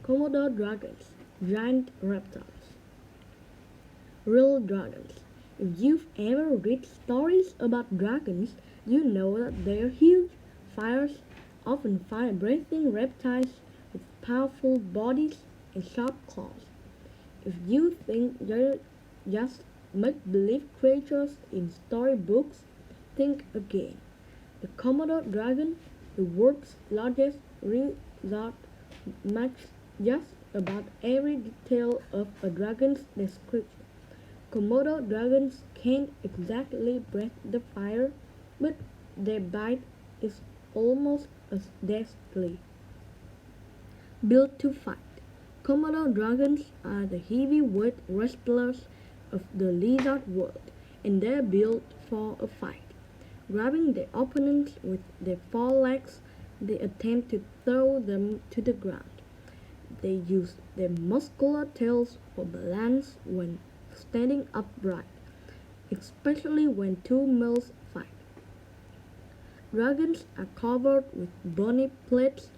Komodo dragons, giant reptiles. Real dragons. If you've ever read stories about dragons, you know that they're huge, fires, often fire-breathing reptiles with powerful bodies and sharp claws. If you think they're just make-believe creatures in storybooks, think again. The Komodo dragon, the world's largest resort, matches just about every detail of a dragon's description. Komodo dragons can't exactly breathe the fire, but their bite is almost as deadly. Built to fight, Komodo dragons are the heavyweight wrestlers of the lizard world, and they're built for a fight. Grabbing their opponents with their forelegs, they attempt to throw them to the ground. They use their muscular tails for balance when standing upright, especially when two males fight. Dragons are covered with bony plates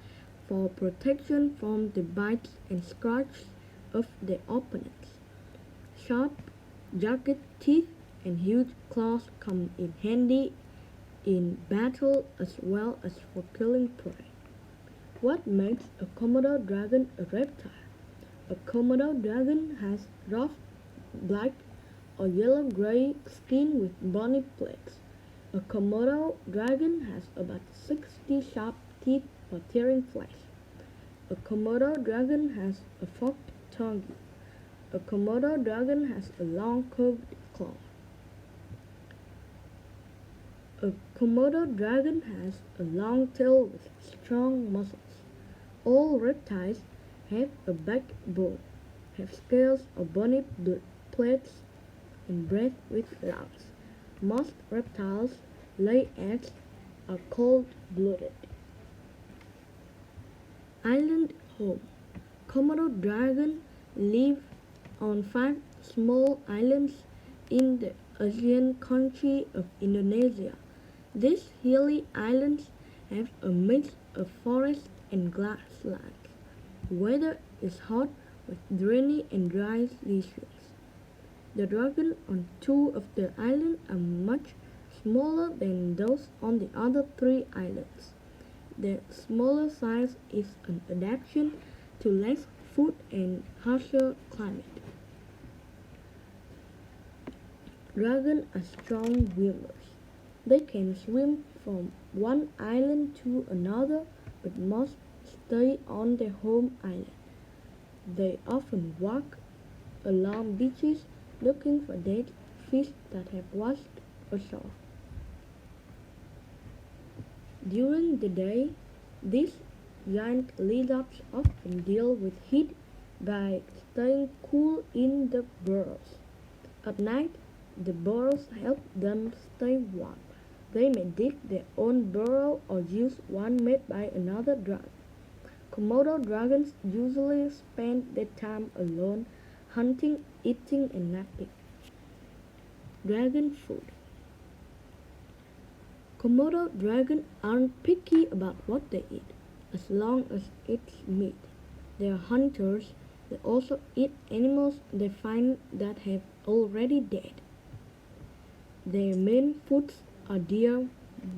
for protection from the bites and scratches of their opponents. Sharp, jagged teeth and huge claws come in handy in battle as well as for killing prey. What makes a Komodo dragon a reptile? A Komodo dragon has rough black or yellow-gray skin with bony plates. A Komodo dragon has about 60 sharp teeth for tearing flesh. A Komodo dragon has a forked tongue. A Komodo dragon has a long curved claw. A Komodo dragon has a long tail with strong muscles. All reptiles have a backbone, have scales or bony plates, and breathe with lungs. Most reptiles lay eggs are cold-blooded. Island home. Komodo dragon live on 5 small islands in the Asian country of Indonesia. These hilly islands have a mix of forest and grasslands. Weather is hot with rainy and dry seasons. The dragon on 2 of the islands are much smaller than those on the other 3 islands. Their smaller size is an adaptation to less food and harsher climate. Dragons are strong swimmers. They can swim from one island to another but must stay on their home island. They often walk along beaches looking for dead fish that have washed ashore. During the day, these giant lizards often deal with heat by staying cool in the burrows. At night, the burrows help them stay warm. They may dig their own burrow or use one made by another dragon. Komodo dragons usually spend their time alone, hunting, eating, and napping. Dragon food. Komodo dragons aren't picky about what they eat, as long as it's meat. They are hunters. They also eat animals they find that have already died. Their main foods are deer,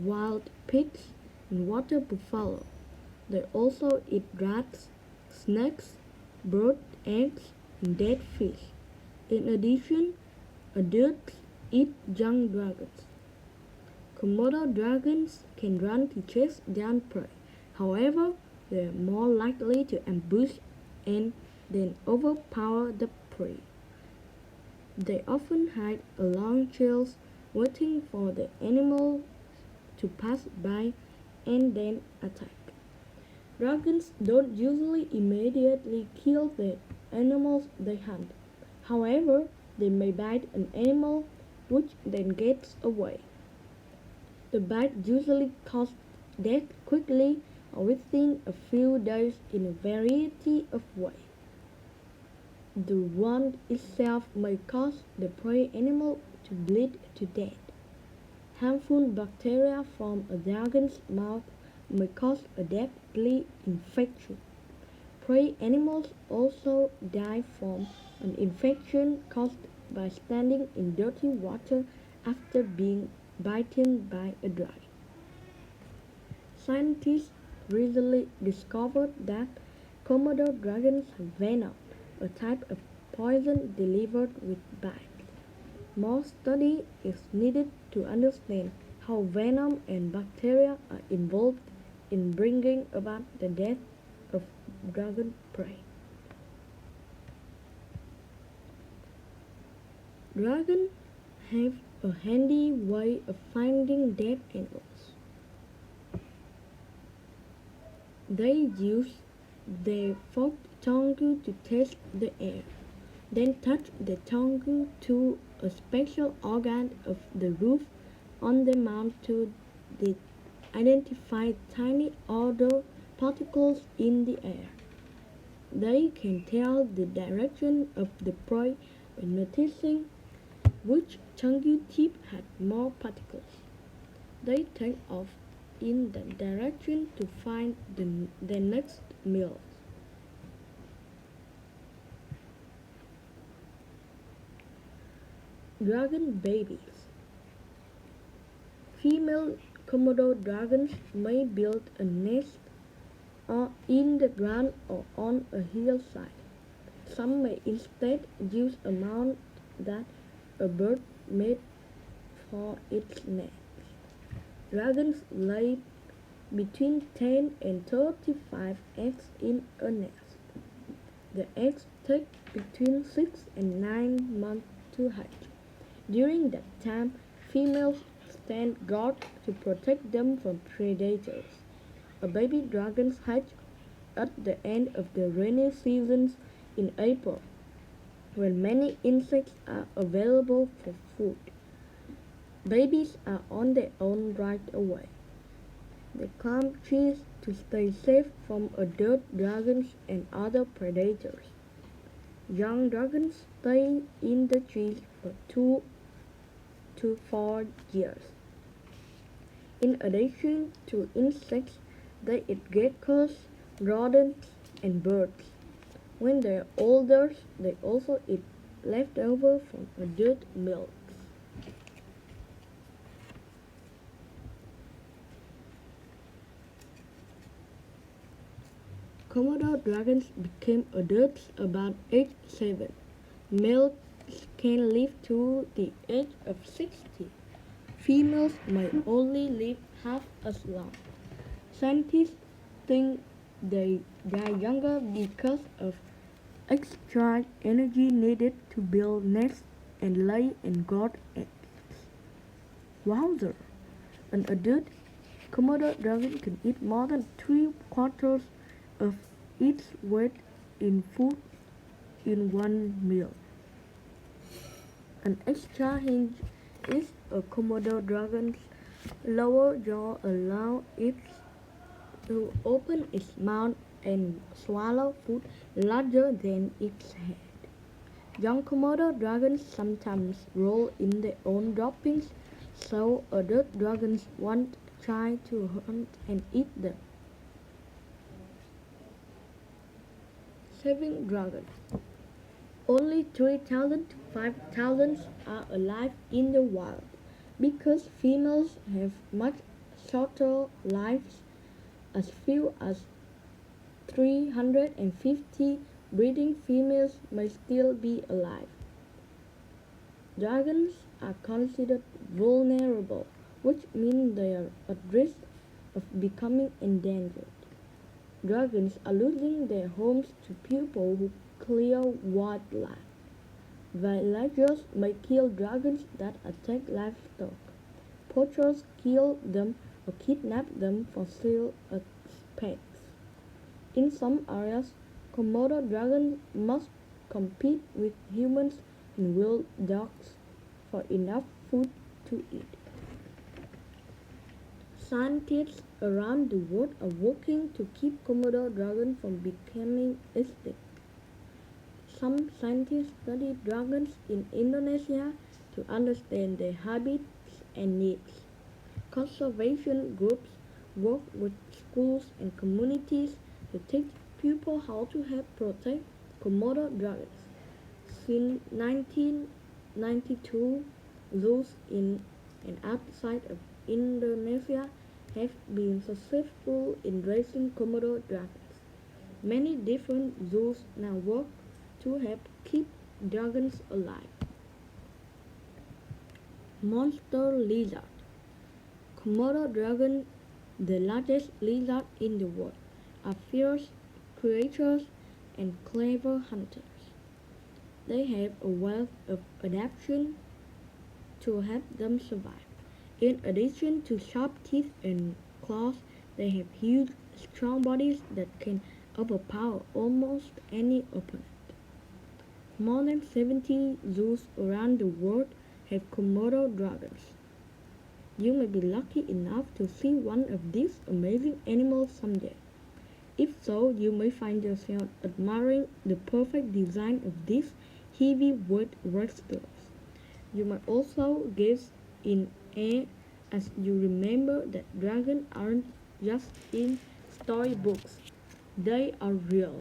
wild pigs, and water buffalo. They also eat rats, snakes, bird eggs, and dead fish. In addition, adults eat young dragons. Komodo dragons can run to chase down prey. However, they are more likely to ambush and then overpower the prey. They often hide along trails waiting for the animal to pass by and then attack. Dragons don't usually immediately kill the animals they hunt. However, they may bite an animal which then gets away. The bite usually causes death quickly or within a few days in a variety of ways. The wound itself may cause the prey animal to bleed to death. Harmful bacteria from a dragon's mouth may cause a deadly infection. Prey animals also die from an infection caused by standing in dirty water after being bitten by a dragon. Scientists recently discovered that Komodo dragons have venom, a type of poison delivered with bites. More study is needed to understand how venom and bacteria are involved in bringing about the death of dragon prey. Dragons have a handy way of finding dead animals. They use their forked tongue to taste the air, then touch the tongue to a special organ of the roof on the mouth to identify tiny odor particles in the air. They can tell the direction of the prey by noticing which tongue tip had more particles. They take off in that direction to find the next meal. Dragon babies. Female Komodo dragons may build a nest in the ground or on a hillside. Some may instead use a mound that a bird made for its nest. Dragons lay between 10 and 35 eggs in a nest. The eggs take between 6 and 9 months to hatch. During that time, females stand guard to protect them from predators. A baby dragon hatches at the end of the rainy seasons in April, when many insects are available for food. Babies are on their own right away. They climb trees to stay safe from adult dragons and other predators. Young dragons stay in the trees for 2 to 4 years. In addition to insects, they eat geckos, rodents, and birds. When they are older, they also eat leftover from adult milk. Komodo dragons became adults about age 7. Males can live to the age of 60. Females may only live half as long. Scientists think they die younger because of extra energy needed to build nests and lay and guard eggs. Wowzer! An adult Komodo dragon can eat more than 3/4 of its weight in food in one meal. An extra hinge is a Komodo dragon's lower jaw allows it to open its mouth and swallow food larger than its head. Young Komodo dragons sometimes roll in their own droppings, so adult dragons won't try to hunt and eat them. Saving dragons. Only 3,000 to 5,000 are alive in the wild because females have much shorter lives. As few as 350 breeding females may still be alive. Dragons are considered vulnerable, which means they are at risk of becoming endangered. Dragons are losing their homes to people who clear wildlife. Villagers may kill dragons that attack livestock. Poachers kill them or kidnap them for sale as pets. In some areas, Komodo dragons must compete with humans and wild dogs for enough food to eat. Scientists around the world are working to keep Komodo dragons from becoming extinct. Some scientists study dragons in Indonesia to understand their habits and needs. Conservation groups work with schools and communities to teach people how to help protect Komodo dragons. Since 1992, zoos in and outside of Indonesia have been successful in raising Komodo dragons. Many different zoos now work to help keep dragons alive. Monster lizard. Komodo dragon, the largest lizard in the world, are fierce creatures and clever hunters. They have a wealth of adaptation to help them survive. In addition to sharp teeth and claws, they have huge, strong bodies that can overpower almost any opponent. More than 70 zoos around the world have Komodo dragons. You may be lucky enough to see one of these amazing animals someday. If so, you may find yourself admiring the perfect design of these heavyweight reptiles. You might also gaze in awe as you remember that dragons aren't just in storybooks, they are real.